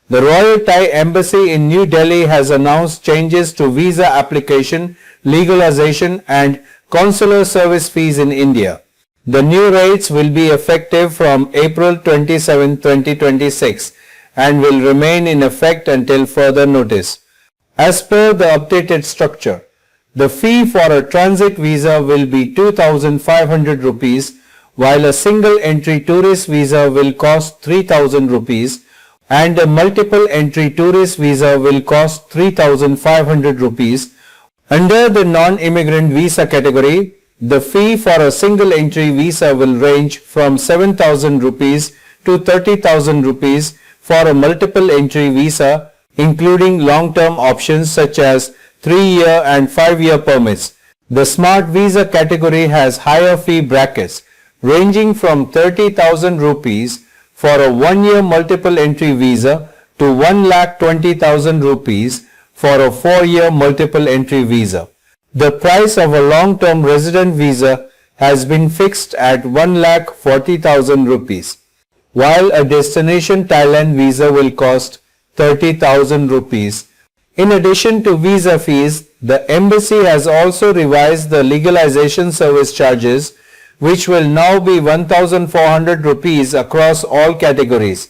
The Royal Thai Embassy in New Delhi has announced changes to visa application, legalization and consular service fees in India. The new rates will be effective from April 27, 2026 and will remain in effect until further notice. As per the updated structure, the fee for a transit visa will be 2,500 rupees, while a single entry tourist visa will cost 3,000 rupees and a multiple entry tourist visa will cost 3,500 rupees. Under the non-immigrant visa category, the fee for a single entry visa will range from 7,000 rupees to 30,000 rupees for a multiple entry visa, including long-term options such as 3-year and 5-year permits. The Smart Visa category has higher fee brackets ranging from 30,000 rupees for a 1-year multiple entry visa to 1,20,000 rupees for a 4-year multiple entry visa. The price of a long-term resident visa has been fixed at 1,40,000 rupees, while a destination Thailand visa will cost 30,000 rupees. In addition to visa fees, the embassy has also revised the legalization service charges, which will now be 1,400 rupees across all categories.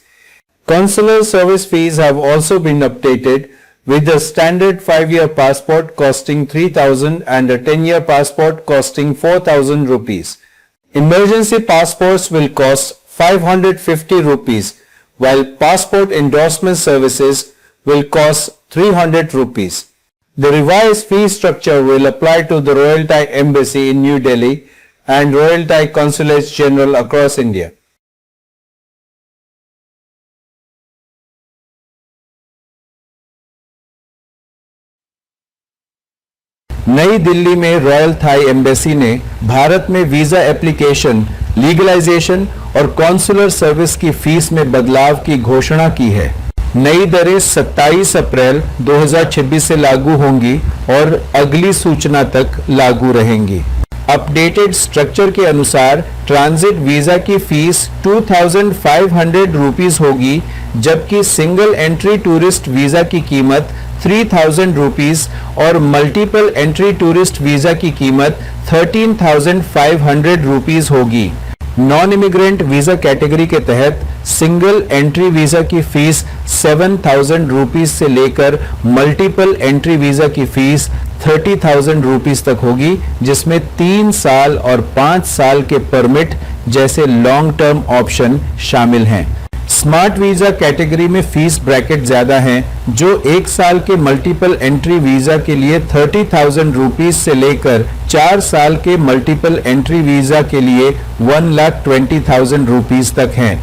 Consular service fees have also been updated, with the standard 5-year passport costing 3,000 and a 10-year passport costing 4,000 rupees. Emergency passports will cost 550 rupees, while passport endorsement services will cost 300 rupees. The revised fee structure will apply to the Royal Thai Embassy in New Delhi and Royal Thai Consulates General across India. नई दिल्ली में royal Thai embassy ने भारत में visa application, legalisation और consular service की fees में बदलाव की घोषणा की है। नई दरें 27 अप्रैल 2026 से लागू होंगी और अगली सूचना तक लागू रहेंगी। अपडेटेड स्ट्रक्चर के अनुसार ट्रांजिट वीजा की फीस 2,500 रुपीस होगी, जबकि सिंगल एंट्री टूरिस्ट वीजा की कीमत 3,000 रुपीस और मल्टीपल एंट्री टूरिस्ट वीजा की कीमत 13,500 रुपीस होगी। नॉन इमिग्रेंट वीजा कैटेगरी के तहत सिंगल एंट्री वीजा की फीस 7,000 रुपीस से लेकर मल्टीपल एंट्री वीजा की फीस 30,000 रुपीस तक होगी, जिसमें 3 साल और 5 साल के परमिट जैसे लॉन्ग टर्म ऑप्शन शामिल हैं। स्मार्ट वीजा कैटेगरी में फीस ब्रैकेट ज्यादा हैं, जो 1 साल के मल्टीपल एंट्री वीजा के लिए 30,000 रुपीस से लेकर 4 साल के मल्टीपल एंट्री वीजा के लिए 1,20,000 रुपीस तक हैं।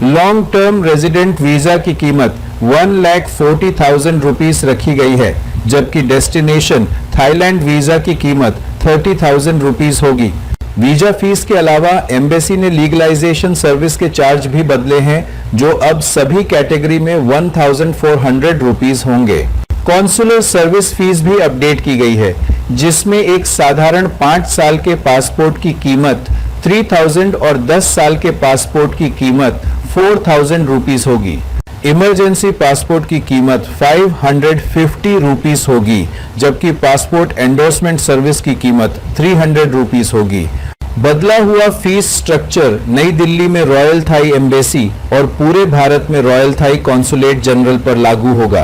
लॉन्ग टर्म रेजिडेंट वीजा की कीमत 1,40,000 रुपीस रखी गई है, जबकि डेस्टिनेशन थाईलैंड वीजा की कीमत 30,000 रुपीस होगी। वीजा फीस के अलावा एम्बेसी ने लीगलाइजेशन सर्विस के चार्ज भी बदले हैं, जो अब सभी कैटेगरी में 1,400 रुपीस होंगे। कॉन्सुलर सर्विस फीस भी अपडेट की गई है, जिसमें एक साधारण 5 साल के पासपोर्ट की कीमत 3,000 और 10 साल के पासपोर्ट की कीमत 4,000 रुपीस होगी। इमरजेंसी पासपोर्ट की कीमत 550 रुपीस होगी, जबकि पासपोर्ट एंडोर्समेंट सर्विस की कीमत 300 रुपीस होगी। बदला हुआ फीस स्ट्रक्चर नई दिल्ली में रॉयल थाई एम्बेसी और पूरे भारत में रॉयल थाई कॉन्सुलेट जनरल पर लागू होगा।